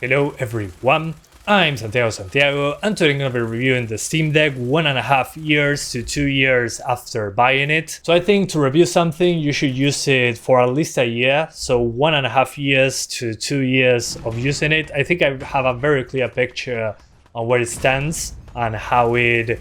Hello everyone, I'm Santiago, and today I'm going to be reviewing the Steam Deck 1.5 years to 2 years after buying it. So I think to review something you should use it for at least a year, so 1.5 years to 2 years of using it. I think I have a very clear picture on where it stands and how it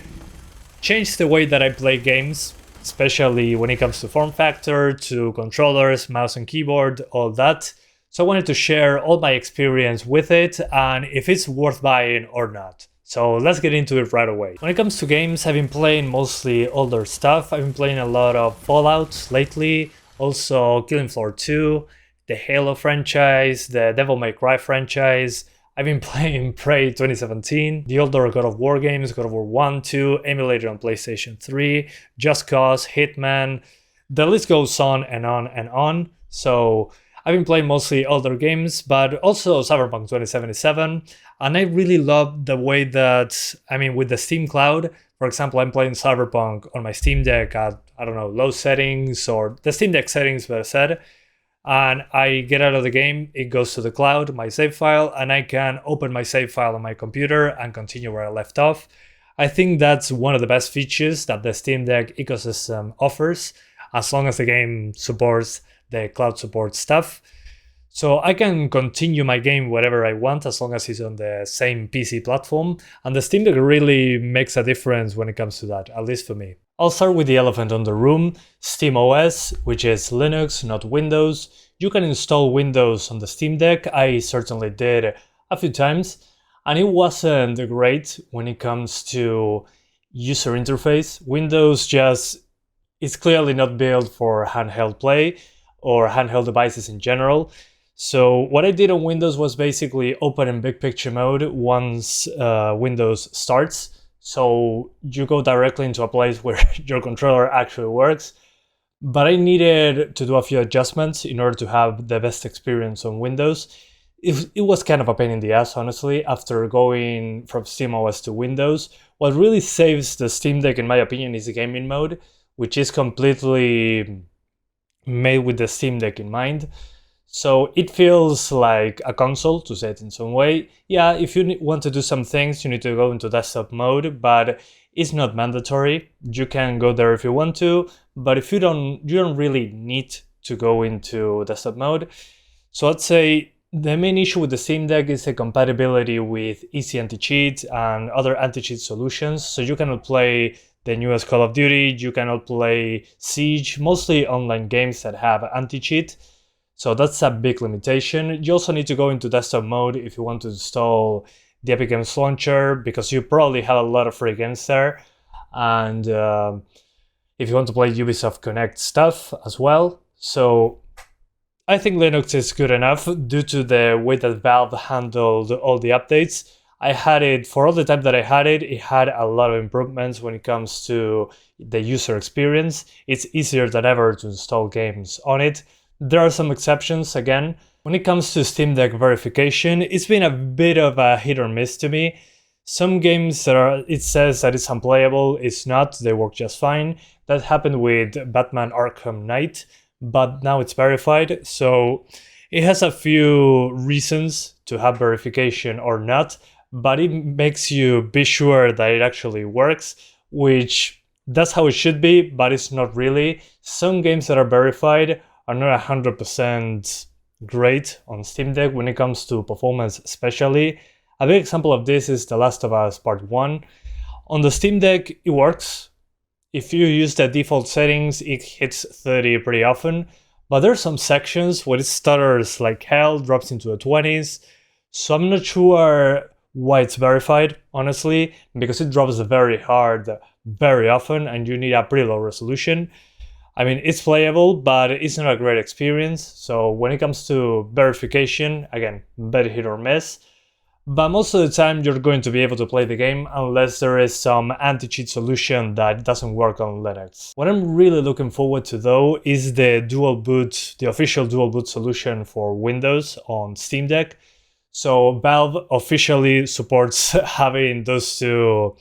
changed the way that I play games, especially when it comes to form factor, to controllers, mouse and keyboard, all that. So I wanted to share all my experience with it and if it's worth buying or not. So let's get into it right away. When it comes to games, I've been playing mostly older stuff. I've been playing a lot of Fallout lately, also Killing Floor 2, the Halo franchise, the Devil May Cry franchise. I've been playing Prey 2017, the older God of War games, God of War 1, 2, emulated on PlayStation 3, Just Cause, Hitman. The list goes on and on and on. So I've been playing mostly older games, but also Cyberpunk 2077, and I really love the way that, with the Steam Cloud, for example, I'm playing Cyberpunk on my Steam Deck at, low settings, or the Steam Deck settings, better said, and I get out of the game, it goes to the cloud, my save file, and I can open my save file on my computer and continue where I left off. I think that's one of the best features that the Steam Deck ecosystem offers, as long as the game supports the cloud support stuff. So I can continue my game wherever I want as long as it's on the same PC platform, and the Steam Deck really makes a difference when it comes to that, at least for me. I'll start with the elephant in the room, SteamOS, which is Linux, not Windows. You can install Windows on the Steam Deck. I certainly did a few times, and it wasn't great when it comes to user interface. Windows is clearly not built for handheld play or handheld devices in general. So what I did on Windows was basically open in big picture mode once Windows starts. So you go directly into a place where your controller actually works. But I needed to do a few adjustments in order to have the best experience on Windows. It was kind of a pain in the ass, honestly, after going from SteamOS to Windows. What really saves the Steam Deck, in my opinion, is the gaming mode, which is completely made with the Steam Deck in mind. So it feels like a console, to say it in some way. Yeah, if you want to do some things, you need to go into desktop mode, but it's not mandatory. You can go there if you want to, but if you don't really need to go into desktop mode. So I'd say the main issue with the Steam Deck is the compatibility with easy anti-cheat and other anti-cheat solutions. So you cannot play the newest Call of Duty, you cannot play Siege, mostly online games that have anti-cheat. So that's a big limitation. You also need to go into desktop mode if you want to install the Epic Games Launcher, because you probably have a lot of free games there. And if you want to play Ubisoft Connect stuff as well. So I think Linux is good enough due to the way that Valve handled all the updates. I had it, for all the time that I had it had a lot of improvements when it comes to the user experience. It's easier than ever to install games on it. There are some exceptions, again. When it comes to Steam Deck verification, it's been a bit of a hit or miss to me. Some games it says that it's unplayable, it's not, they work just fine. That happened with Batman Arkham Knight, but now it's verified, so it has a few reasons to have verification or not, but it makes you be sure that it actually works, which that's how it should be, but it's not really. Some games that are verified are not 100% great on Steam Deck when it comes to performance especially. A big example of this is The Last of Us Part 1. On the Steam Deck, it works. If you use the default settings, it hits 30 pretty often, but there's some sections where it stutters like hell, drops into the 20s, so I'm not sure why it's verified, honestly, because it drops very hard very often and you need a pretty low resolution. It's playable, but it's not a great experience. So when it comes to verification, again, very hit or miss. But most of the time you're going to be able to play the game unless there is some anti-cheat solution that doesn't work on Linux. What I'm really looking forward to though is the official dual boot solution for Windows on Steam Deck. So Valve officially supports having those two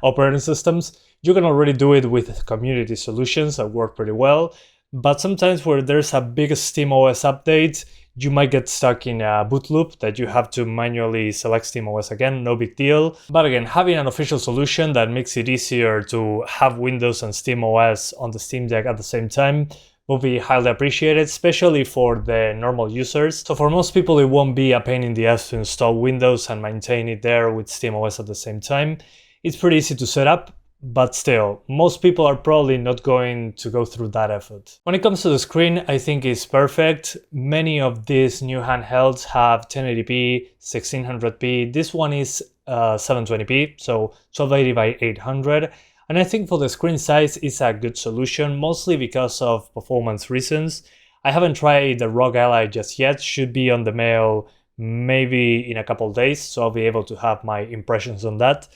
operating systems. You can already do it with community solutions that work pretty well, but sometimes where there's a big SteamOS update, you might get stuck in a boot loop that you have to manually select SteamOS again, no big deal. But again, having an official solution that makes it easier to have Windows and SteamOS on the Steam Deck at the same time will be highly appreciated, especially for the normal users. So for most people, it won't be a pain in the ass to install Windows and maintain it there with SteamOS at the same time. It's pretty easy to set up, but still, most people are probably not going to go through that effort. When it comes to the screen, I think it's perfect. Many of these new handhelds have 1080p, 1600p. This one is 720p, so 1280 by 800. And I think for the screen size, it's a good solution, mostly because of performance reasons. I haven't tried the ROG Ally just yet, should be on the mail maybe in a couple days, so I'll be able to have my impressions on that.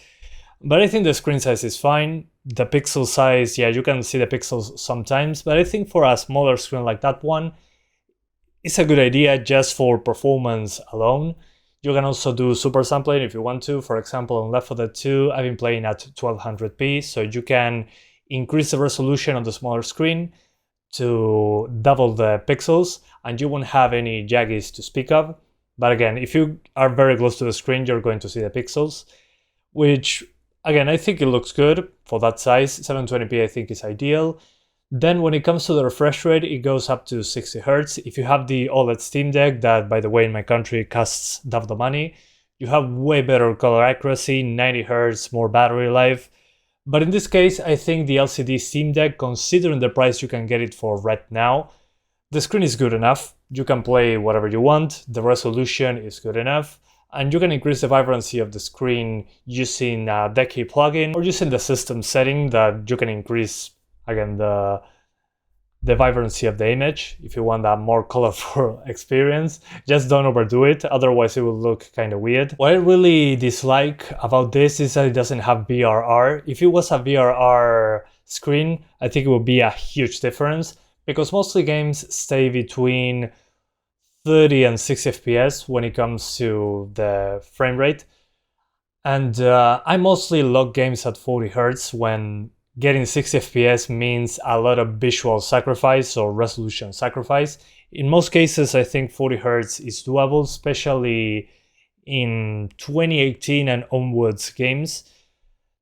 But I think the screen size is fine. The pixel size, yeah, you can see the pixels sometimes, but I think for a smaller screen like that one, it's a good idea just for performance alone. You can also do super sampling if you want to. For example, on Left 4 Dead 2, I've been playing at 1200p, so you can increase the resolution on the smaller screen to double the pixels, and you won't have any jaggies to speak of. But again, if you are very close to the screen, you're going to see the pixels, which, again, I think it looks good for that size. 720p I think is ideal. Then when it comes to the refresh rate, it goes up to 60 Hz. If you have the OLED Steam Deck, that by the way in my country costs double the money, you have way better color accuracy, 90 Hz, more battery life. But in this case, I think the LCD Steam Deck, considering the price you can get it for right now, the screen is good enough. You can play whatever you want, the resolution is good enough, and you can increase the vibrancy of the screen using a Decky plugin or using the system setting that you can increase, again, the vibrancy of the image if you want that more colorful experience. Just don't overdo it, otherwise it will look kind of weird. What I really dislike about this is that it doesn't have VRR. If it was a VRR screen, I think it would be a huge difference, because mostly games stay between 30 and 60 FPS when it comes to the frame rate. And I mostly log games at 40 Hz when getting 60 FPS means a lot of visual sacrifice or resolution sacrifice. In most cases, I think 40 Hz is doable, especially in 2018 and onwards games.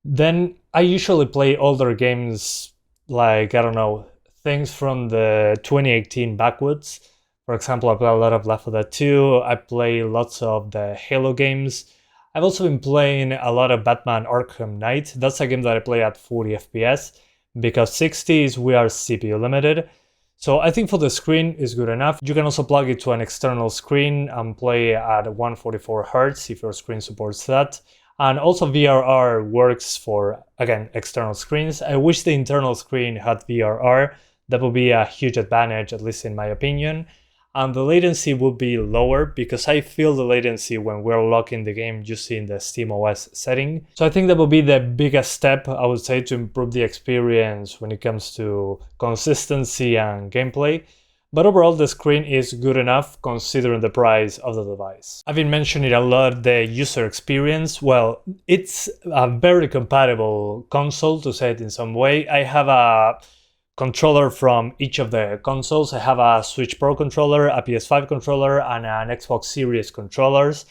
Then I usually play older games, like, I don't know, things from the 2018 backwards. For example, I play a lot of Left 4 Dead 2, I play lots of the Halo games. I've also been playing a lot of Batman Arkham Knight. That's a game that I play at 40 FPS, because 60s we are CPU limited. So I think for the screen is good enough. You can also plug it to an external screen and play at 144 Hz if your screen supports that. And also VRR works for, again, external screens. I wish the internal screen had VRR. That would be a huge advantage, at least in my opinion. And the latency would be lower, because I feel the latency when we're locking the game using the SteamOS setting. So I think that would be the biggest step, I would say, to improve the experience when it comes to consistency and gameplay. But overall, the screen is good enough considering the price of the device. I've been mentioning a lot the user experience. Well, it's a very compatible console, to say it in some way. I have a controller from each of the consoles. I have a Switch Pro controller, a PS5 controller, and an Xbox Series controllers.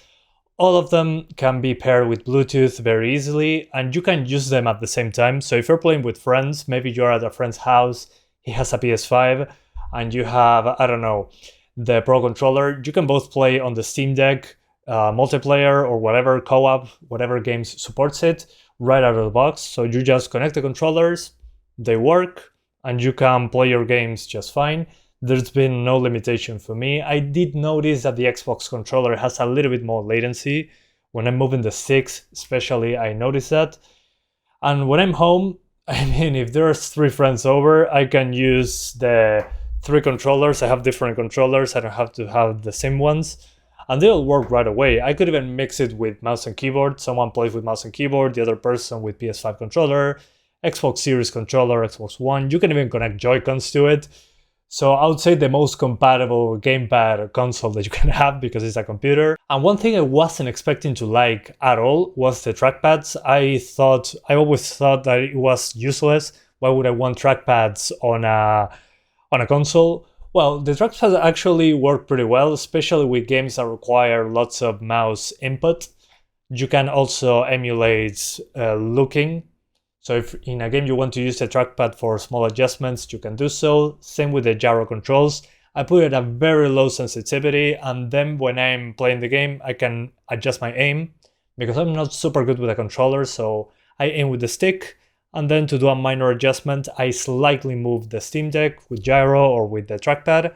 All of them can be paired with Bluetooth very easily, and you can use them at the same time. So if you're playing with friends, maybe you're at a friend's house, he has a PS5, and you have, I don't know, the Pro controller, you can both play on the Steam Deck, multiplayer or whatever, co-op, whatever games supports it, right out of the box. So you just connect the controllers, they work, and you can play your games just fine. There's been no limitation for me. I did notice that the Xbox controller has a little bit more latency. When I'm moving the sticks, especially, I notice that. And when I'm home, I mean, if there's 3 friends over, I can use the 3 controllers. I have different controllers. I don't have to have the same ones. And they'll work right away. I could even mix it with mouse and keyboard. Someone plays with mouse and keyboard, the other person with PS5 controller, Xbox Series controller, Xbox One. You can even connect Joy-Cons to it. So I would say the most compatible gamepad console that you can have, because it's a computer. And one thing I wasn't expecting to like at all was the trackpads. I always thought that it was useless. Why would I want trackpads on a console? Well, the trackpad actually work pretty well, especially with games that require lots of mouse input. You can also emulate looking. So if in a game you want to use the trackpad for small adjustments, you can do so. Same with the gyro controls. I put it at a very low sensitivity, and then when I'm playing the game, I can adjust my aim because I'm not super good with a controller, so I aim with the stick, and then to do a minor adjustment, I slightly move the Steam Deck with gyro or with the trackpad.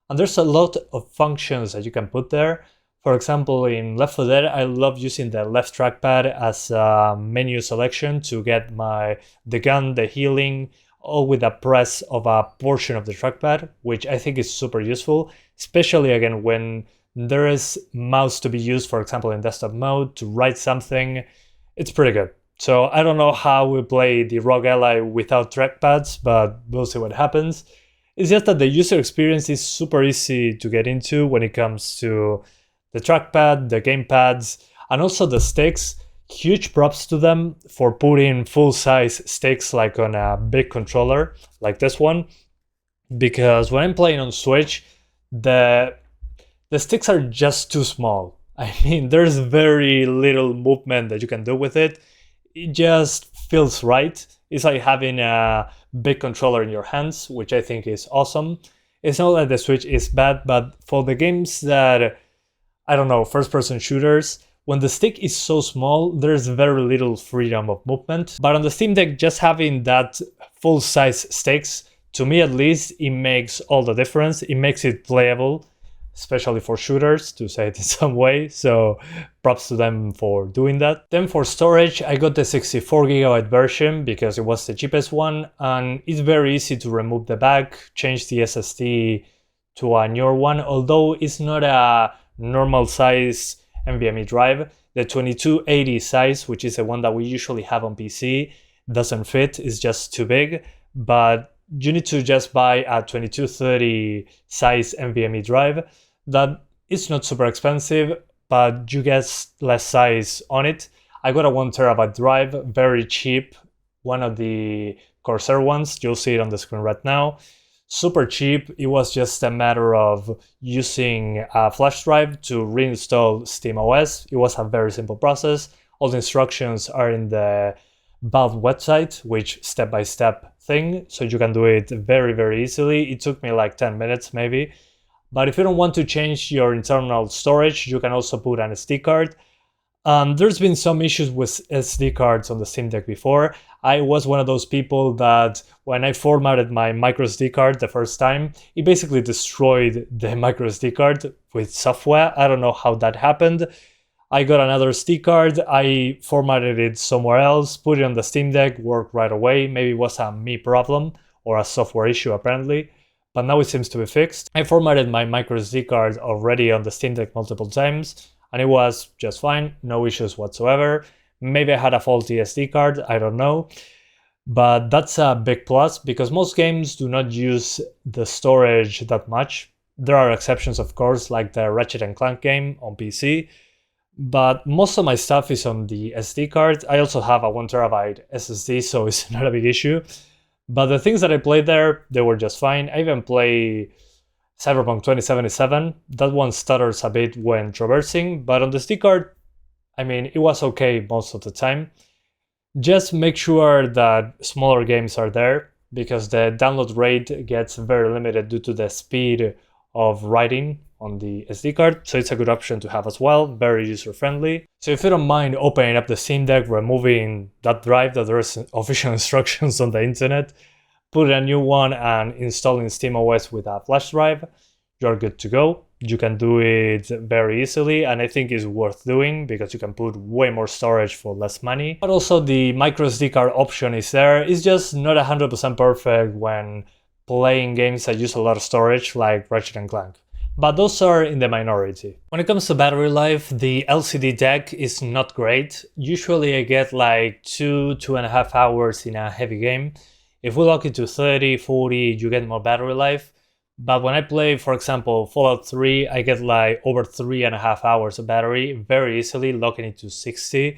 And there's a lot of functions that you can put there. For example, in Left 4 Dead, I love using the left trackpad as a menu selection to get the gun, the healing, all with a press of a portion of the trackpad, which I think is super useful, especially again when there is mouse to be used, for example, in desktop mode to write something. It's pretty good. So I don't know how we play the Rogue Ally without trackpads, but we'll see what happens. It's just that the user experience is super easy to get into when it comes to the trackpad, the gamepads, and also the sticks. Huge props to them for putting full-size sticks like on a big controller like this one, because when I'm playing on Switch, the sticks are just too small. I mean, there's very little movement that you can do with it. It just feels right. It's like having a big controller in your hands, which I think is awesome. It's not that the Switch is bad, but for the games that, I don't know, first-person shooters, when the stick is so small, there's very little freedom of movement. But on the Steam Deck, just having that full-size sticks, to me at least, it makes all the difference. It makes it playable, especially for shooters, to say it in some way. So props to them for doing that. Then for storage, I got the 64GB version because it was the cheapest one, and it's very easy to remove the bag, change the SSD to a newer one, although it's not a normal size NVMe drive. The 2280 size, which is the one that we usually have on PC, doesn't fit, it's just too big, but you need to just buy a 2230 size NVMe drive. That is not super expensive, but you get less size on it. I got a 1TB drive, very cheap, one of the Corsair ones, you'll see it on the screen right now. Super cheap. It was just a matter of using a flash drive to reinstall SteamOS. It was a very simple process. All the instructions are in the Valve website, which step-by-step thing, so you can do it very, very easily. It took me like 10 minutes maybe. But if you don't want to change your internal storage, you can also put an SD card. There's been some issues with SD cards on the Steam Deck before. I was one of those people that when I formatted my microSD card the first time, it basically destroyed the microSD card with software. I don't know how that happened. I got another SD card, I formatted it somewhere else, put it on the Steam Deck, worked right away. Maybe it was a me problem or a software issue apparently, but now it seems to be fixed. I formatted my microSD card already on the Steam Deck multiple times, and it was just fine, no issues whatsoever. Maybe I had a faulty SD card, I don't know. But that's a big plus because most games do not use the storage that much. There are exceptions, of course, like the Ratchet & Clank game on PC. But most of my stuff is on the SD card. I also have a 1TB SSD, so it's not a big issue. But the things that I played there, they were just fine. I even play Cyberpunk 2077. That one stutters a bit when traversing, but on the SD card, I mean, it was okay most of the time. Just make sure that smaller games are there because the download rate gets very limited due to the speed of writing on the SD card. So it's a good option to have as well, very user-friendly. So if you don't mind opening up the Steam Deck, removing that drive, that there's official instructions on the internet, put a new one and installing SteamOS with a flash drive, you're good to go. You can do it very easily, and I think it's worth doing because you can put way more storage for less money. But also the microSD card option is there. It's just not 100% perfect when playing games that use a lot of storage like Ratchet & Clank. But those are in the minority. When it comes to battery life, the LCD deck is not great. Usually I get like 2.5 hours in a heavy game. If we lock it to 30, 40, you get more battery life. But when I play, for example, Fallout 3, I get like over 3.5 hours of battery very easily, locking it to 60.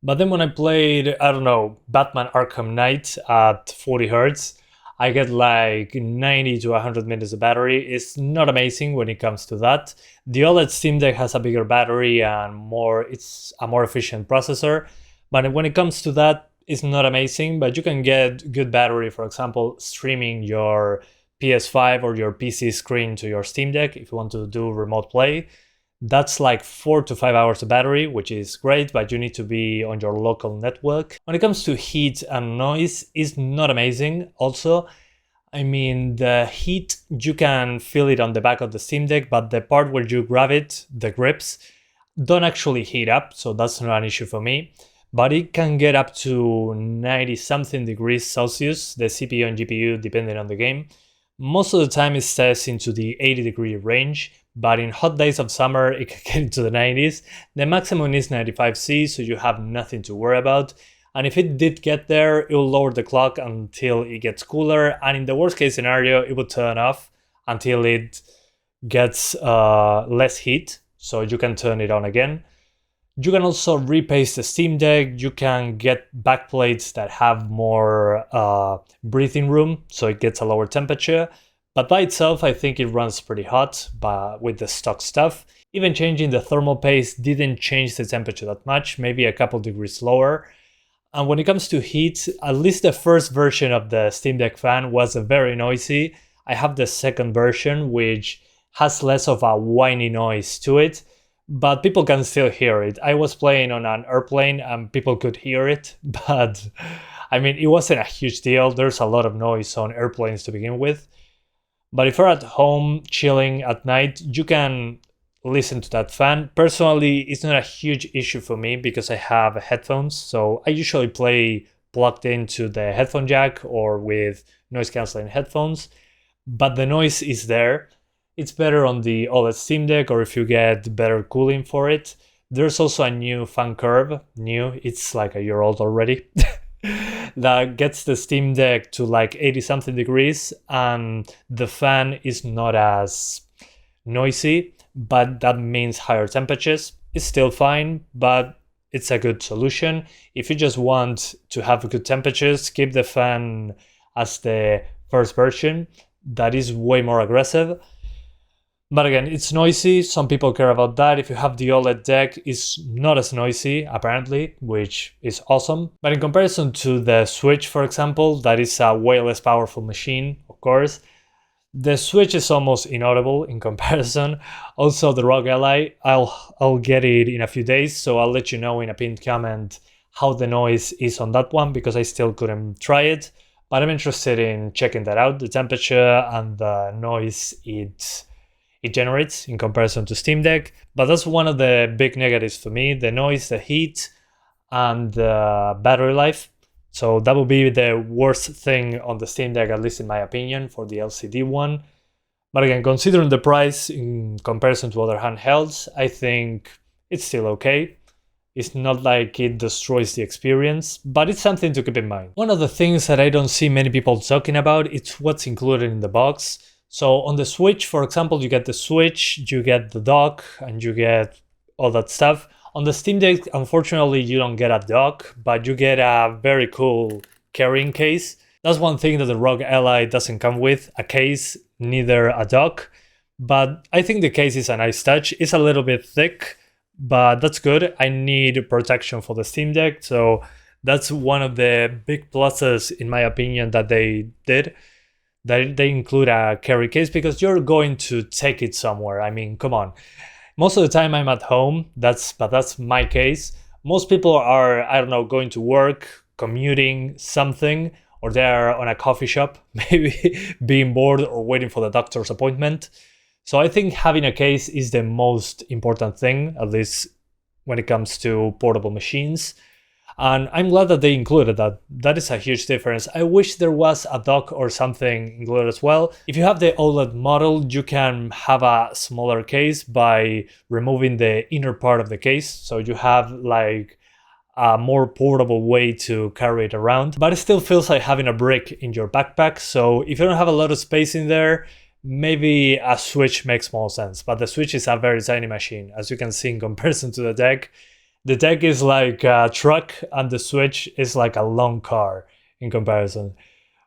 But then when I played, I don't know, Batman Arkham Knight at 40 Hz, I get like 90 to 100 minutes of battery. It's not amazing when it comes to that. The OLED Steam Deck has a bigger battery and it's a more efficient processor. But when it comes to that, it's not amazing, but you can get good battery, for example, streaming your PS5 or your PC screen to your Steam Deck if you want to do remote play. That's like 4 to 5 hours of battery, which is great, but you need to be on your local network. When it comes to heat and noise, it's not amazing also. I mean, the heat, you can feel it on the back of the Steam Deck, but the part where you grab it, the grips, don't actually heat up, so that's not an issue for me. But it can get up to 90 something degrees Celsius, the CPU and GPU, depending on the game. Most of the time it stays into the 80-degree range, but in hot days of summer it can get into the 90s. The maximum is 95°C, so you have nothing to worry about. And if it did get there, it will lower the clock until it gets cooler, and in the worst case scenario, it would turn off until it gets less heat, so you can turn it on again. You can also repaste the Steam Deck. You can get backplates that have more breathing room, so it gets a lower temperature. But by itself, I think it runs pretty hot with the stock stuff. Even changing the thermal paste didn't change the temperature that much, maybe a couple degrees lower. And when it comes to heat, at least the first version of the Steam Deck fan was very noisy. I have the second version, which has less of a whiny noise to it, but people can still hear it. I was playing on an airplane and people could hear it, but I mean, it wasn't a huge deal. There's a lot of noise on airplanes to begin with. But if you're at home chilling at night, you can listen to that fan. Personally, it's not a huge issue for me because I have headphones, so I usually play plugged into the headphone jack or with noise cancelling headphones, but the noise is there. It's better on the OLED Steam Deck, or if you get better cooling for it. There's also a new fan curve, it's like a year old already, that gets the Steam Deck to like 80 something degrees, and the fan is not as noisy, but that means higher temperatures. It's still fine, but it's a good solution. If you just want to have good temperatures, keep the fan as the first version. That is way more aggressive. But again, it's noisy. Some people care about that. If you have the OLED deck, it's not as noisy, apparently, which is awesome. But in comparison to the Switch, for example, that is a way less powerful machine, of course. The Switch is almost inaudible in comparison. Also, the ROG Ally, I'll get it in a few days, so I'll let you know in a pinned comment how the noise is on that one, because I still couldn't try it. But I'm interested in checking that out, the temperature and the noise it generates in comparison to Steam Deck. But that's one of the big negatives for me, the noise, the heat, and the battery life. So that would be the worst thing on the Steam Deck, at least in my opinion, for the LCD one. But again, considering the price in comparison to other handhelds, I think it's still okay. It's not like it destroys the experience, but it's something to keep in mind. One of the things that I don't see many people talking about is what's included in the box. So on the Switch, for example, you get the Switch, you get the dock, and you get all that stuff. On the Steam Deck, unfortunately, you don't get a dock, but you get a very cool carrying case. That's one thing that the ROG Ally doesn't come with, a case, neither a dock. But I think the case is a nice touch. It's a little bit thick, but that's good. I need protection for the Steam Deck, so that's one of the big pluses, in my opinion, that they did. That they include a carry case, because you're going to take it somewhere. I mean, come on. Most of the time I'm at home, but that's my case. Most people are, I don't know, going to work, commuting, something, or they're on a coffee shop, maybe being bored or waiting for the doctor's appointment. So I think having a case is the most important thing, at least when it comes to portable machines. And I'm glad that they included that. That is a huge difference. I wish there was a dock or something included as well. If you have the OLED model, you can have a smaller case by removing the inner part of the case. So you have like a more portable way to carry it around. But it still feels like having a brick in your backpack. So if you don't have a lot of space in there, maybe a Switch makes more sense. But the Switch is a very tiny machine, as you can see in comparison to the deck. The deck is like a truck and the Switch is like a long car in comparison,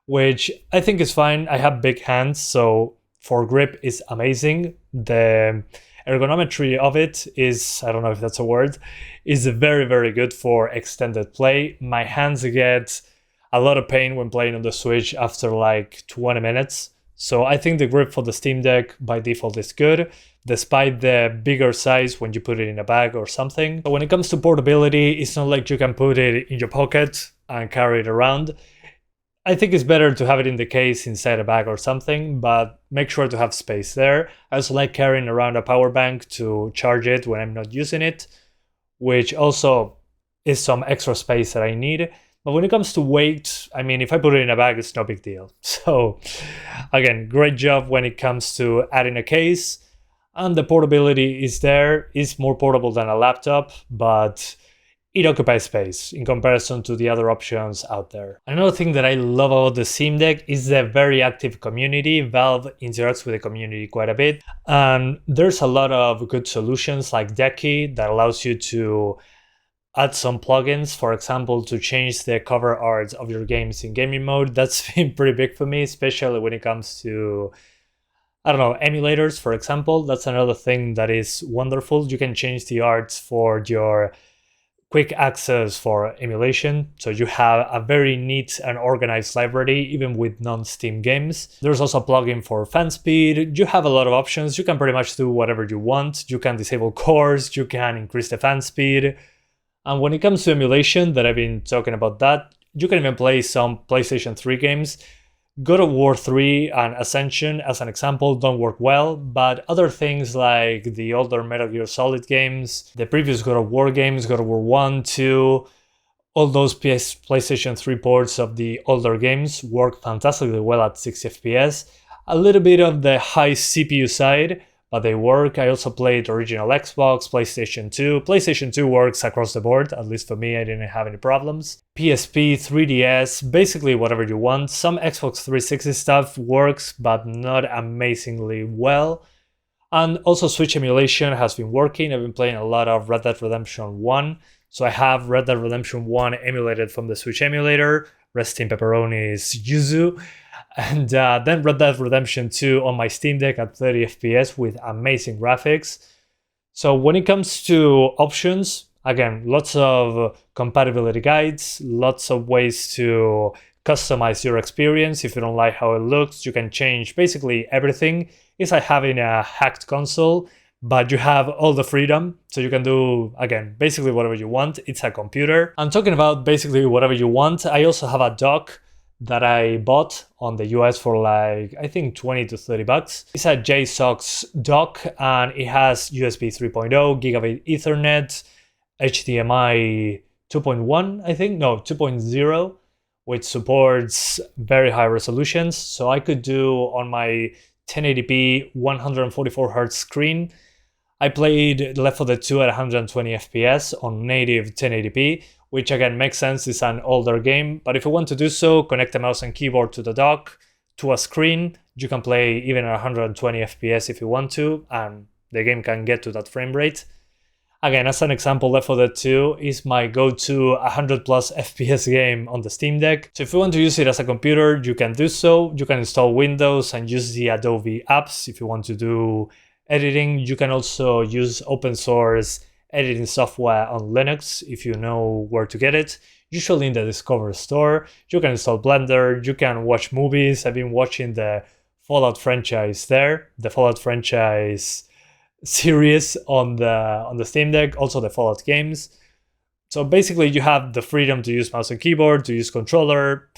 which I think is fine. I have big hands, so for grip is amazing. The ergonometry of it is, I don't know if that's a word, is very, very good for extended play. My hands get a lot of pain when playing on the Switch after like 20 minutes. So I think the grip for the Steam Deck by default is good, despite the bigger size when you put it in a bag or something. But when it comes to portability, it's not like you can put it in your pocket and carry it around. I think it's better to have it in the case inside a bag or something, but make sure to have space there. I also like carrying around a power bank to charge it when I'm not using it, which also is some extra space that I need. But when it comes to weight, I mean, if I put it in a bag, it's no big deal. So again, great job when it comes to adding a case. And the portability is there. It's more portable than a laptop, but it occupies space in comparison to the other options out there. Another thing that I love about the Steam Deck is the very active community. Valve interacts with the community quite a bit. And there's a lot of good solutions like Decky that allows you to add some plugins, for example, to change the cover art of your games in gaming mode. That's been pretty big for me, especially when it comes to, I don't know, emulators, for example. That's another thing that is wonderful. You can change the art for your quick access for emulation, so you have a very neat and organized library even with non-Steam games. There's also a plugin for fan speed. You have a lot of options. You can pretty much do whatever you want. You can disable cores, you can increase the fan speed. And when it comes to emulation, that I've been talking about that, you can even play some PlayStation 3 games. God of War 3 and Ascension, as an example, don't work well, but other things like the older Metal Gear Solid games, the previous God of War games, God of War 1, 2, all those PlayStation 3 ports of the older games work fantastically well at 60 FPS. A little bit of the high CPU side, but they work. I also played original Xbox, PlayStation 2. PlayStation 2 works across the board, at least for me, I didn't have any problems. PSP, 3DS, basically whatever you want. Some Xbox 360 stuff works, but not amazingly well. And also Switch emulation has been working. I've been playing a lot of Red Dead Redemption 1. So I have Red Dead Redemption 1 emulated from the Switch emulator. Rest in Pepperoni's Yuzu. And then Red Dead Redemption 2 on my Steam Deck at 30 FPS with amazing graphics. So when it comes to options, again, lots of compatibility guides, lots of ways to customize your experience. If you don't like how it looks, you can change basically everything. It's like having a hacked console, but you have all the freedom. So you can do, again, basically whatever you want. It's a computer. And talking about basically whatever you want, I also have a dock that I bought on the US for like, I think 20 to 30 bucks. It's a JSAUX dock and it has USB 3.0, Gigabit Ethernet, HDMI 2.1, I think, no, 2.0, which supports very high resolutions. So I could do on my 1080p 144Hz screen. I played Left 4 Dead 2 at 120 FPS on native 1080p, which again makes sense, it's an older game, but if you want to do so, connect a mouse and keyboard to the dock, to a screen. You can play even at 120 FPS if you want to, and the game can get to that frame rate. Again, as an example, Left 4 Dead 2 is my go-to 100 plus FPS game on the Steam Deck. So if you want to use it as a computer, you can do so. You can install Windows and use the Adobe apps if you want to do editing. You can also use open source editing software on Linux if you know where to get it, usually in the Discover store. You can install Blender, you can watch movies. I've been watching the Fallout franchise there, the Fallout franchise series on the Steam Deck, also the Fallout games. So basically you have the freedom to use mouse and keyboard, to use controller,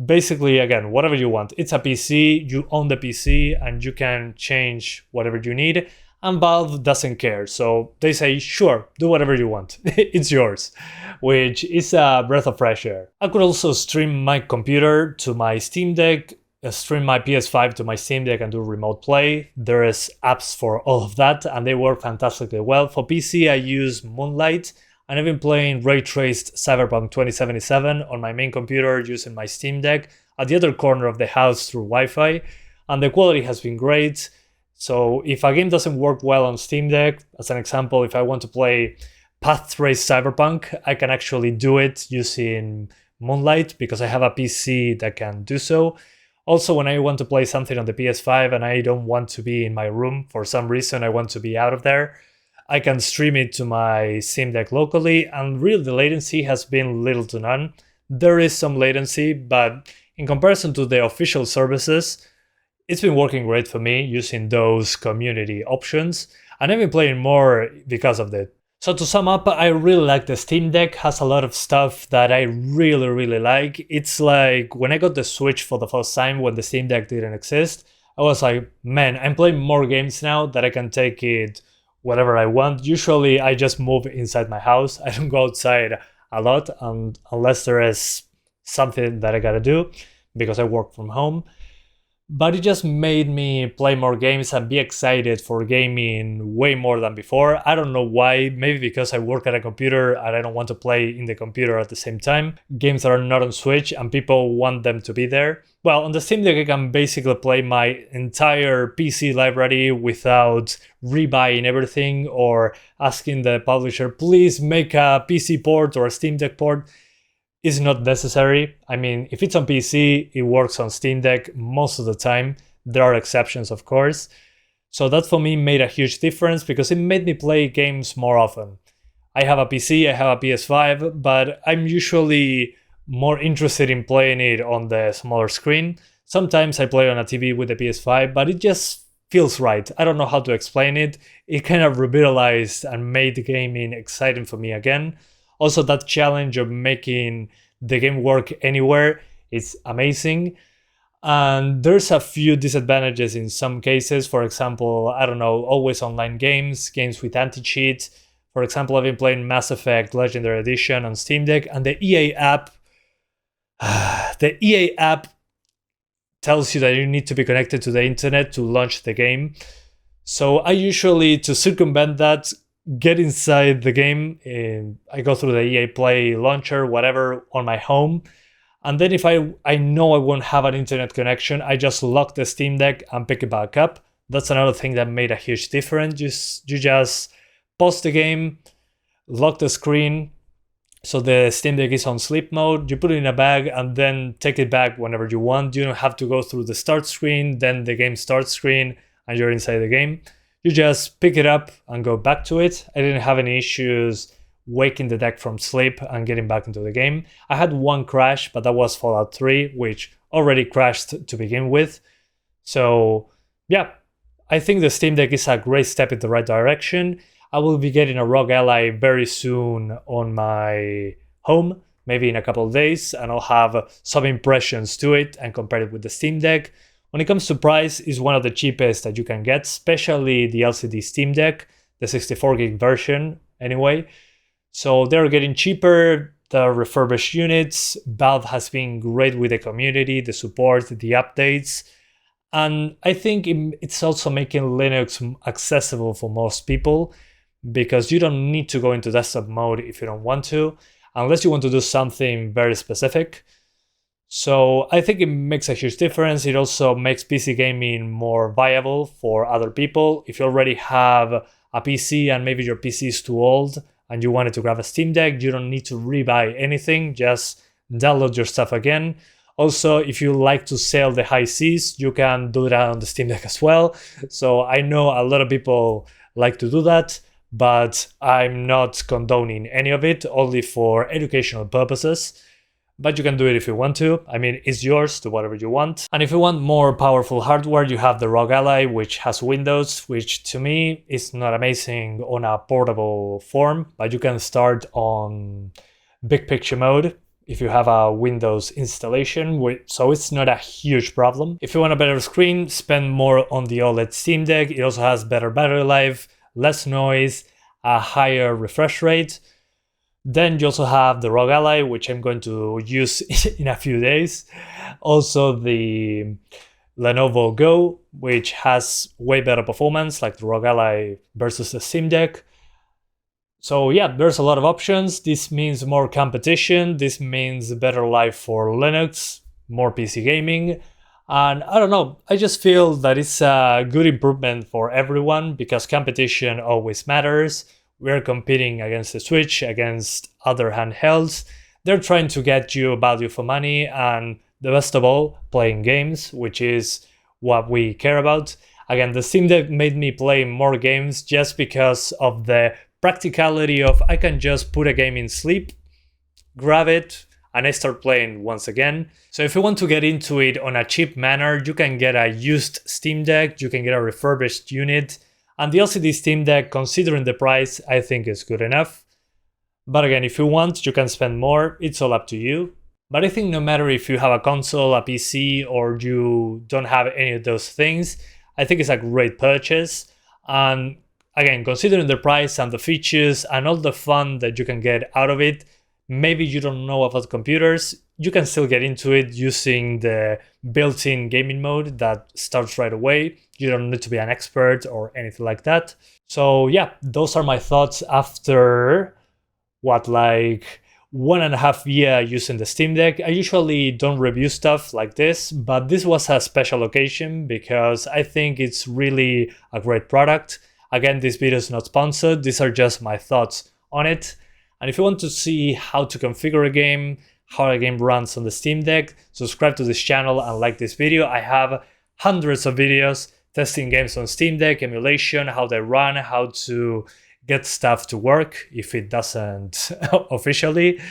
basically again, whatever you want. It's a PC, you own the PC and you can change whatever you need. And Valve doesn't care, so they say, sure, do whatever you want, it's yours, which is a breath of fresh air. I could also stream my computer to my Steam Deck, stream my PS5 to my Steam Deck and do remote play. There is apps for all of that, and they work fantastically well. For PC, I use Moonlight, and I've been playing ray-traced Cyberpunk 2077 on my main computer using my Steam Deck at the other corner of the house through Wi-Fi, and the quality has been great. So if a game doesn't work well on Steam Deck, as an example, if I want to play Path Trace Cyberpunk, I can actually do it using moonlight because I have a PC that can do so. Also, when I want to play something on the PS5 and I don't want to be in my room for some reason, I want to be out of there, I can stream it to my Steam Deck locally, and really the latency has been little to none. There is some latency, but in comparison to the official services, it's been working great for me using those community options, and I've been playing more because of that. So to sum up, I really like the Steam Deck. Has a lot of stuff that I really like. It's like when I got the Switch for the first time when the Steam Deck didn't exist, I was like, man, I'm playing more games now that I can take it whatever I want. Usually I just move inside my house. I don't go outside a lot unless there is something that I gotta do because I work from home. But it just made me play more games and be excited for gaming way more than before. I don't know why, maybe because I work at a computer and I don't want to play in the computer at the same time. Games that are not on Switch and people want them to be there. Well, on the Steam Deck I can basically play my entire PC library without rebuying everything or asking the publisher, please make a PC port or a Steam Deck port. Is not necessary. I mean, if it's on PC, it works on Steam Deck most of the time. There are exceptions, of course. So that for me made a huge difference because it made me play games more often. I have a PC, I have a PS5, but I'm usually more interested in playing it on the smaller screen. Sometimes I play on a TV with the PS5, but it just feels right. I don't know how to explain it. It kind of revitalized and made the gaming exciting for me again. Also, that challenge of making the game work anywhere is amazing. And there's a few disadvantages in some cases. For example, I don't know, always online games, games with anti-cheat. For example, I've been playing Mass Effect Legendary Edition on Steam Deck, and the EA app tells you that you need to be connected to the internet to launch the game. So I usually, to circumvent that, get inside the game. I go through the EA Play launcher, whatever, on my home. And then if I know I won't have an internet connection, I just lock the Steam Deck and pick it back up. That's another thing that made a huge difference. You just pause the game, lock the screen, so the Steam Deck is on sleep mode. You put it in a bag and then take it back whenever you want. You don't have to go through the start screen, then the game start screen, and you're inside the game. You just pick it up and go back to it. I didn't have any issues waking the deck from sleep and getting back into the game. I had one crash, but that was Fallout 3, which already crashed to begin with. So yeah, I think the Steam Deck is a great step in the right direction. I will be getting a ROG Ally very soon on my home, maybe in a couple of days, and I'll have some impressions to it and compare it with the Steam Deck. When it comes to price, it's one of the cheapest that you can get, especially the LCD Steam Deck, the 64 gig version anyway. So they're getting cheaper, the refurbished units. Valve has been great with the community, the support, the updates. And I think it's also making Linux accessible for most people because you don't need to go into desktop mode if you don't want to, unless you want to do something very specific. So I think it makes a huge difference. It also makes PC gaming more viable for other people. If you already have a PC and maybe your PC is too old and you wanted to grab a Steam Deck, you don't need to rebuy anything, just download your stuff again. Also, if you like to sail the high seas, you can do that on the Steam Deck as well. So I know a lot of people like to do that, but I'm not condoning any of it, only for educational purposes. But you can do it if you want to. I mean, it's yours to whatever you want. And if you want more powerful hardware, you have the ROG Ally, which has Windows, which to me is not amazing on a portable form, but you can start on big picture mode if you have a Windows installation, so it's not a huge problem. If you want a better screen, spend more on the OLED Steam Deck. It also has better battery life, less noise, a higher refresh rate. Then you also have the ROG Ally, which I'm going to use in a few days. Also the Lenovo Go, which has way better performance, like the ROG Ally versus the Steam Deck. So yeah, there's a lot of options. This means more competition. This means better life for Linux, more PC gaming. And I don't know, I just feel that it's a good improvement for everyone because competition always matters. We're competing against the Switch, against other handhelds. They're trying to get you value for money, and the best of all, playing games, which is what we care about. Again, the Steam Deck made me play more games just because of the practicality of I can just put a game in sleep, grab it, and I start playing once again. So if you want to get into it on a cheap manner, you can get a used Steam Deck, you can get a refurbished unit, and the LCD Steam Deck, considering the price, I think is good enough. But again, if you want, you can spend more, it's all up to you. But I think no matter if you have a console, a PC, or you don't have any of those things, I think it's a great purchase. And again, considering the price and the features and all the fun that you can get out of it, maybe you don't know about computers, you can still get into it using the built-in gaming mode that starts right away. You don't need to be an expert or anything like that. So yeah, those are my thoughts after like 1.5 years using the Steam Deck. I usually don't review stuff like this, but this was a special occasion because I think it's really a great product. Again, this video is not sponsored, these are just my thoughts on it. And if you want to see how to configure a game, how a game runs on the Steam Deck, subscribe to this channel and like this video. I have hundreds of videos testing games on Steam Deck, emulation, how they run, how to get stuff to work if it doesn't officially.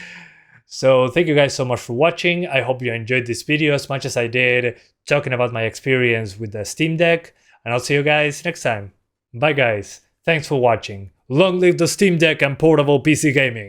So thank you guys so much for watching. I hope you enjoyed this video as much as I did talking about my experience with the Steam Deck, and I'll see you guys next time. Bye guys, thanks for watching. Long live the Steam Deck and portable PC gaming!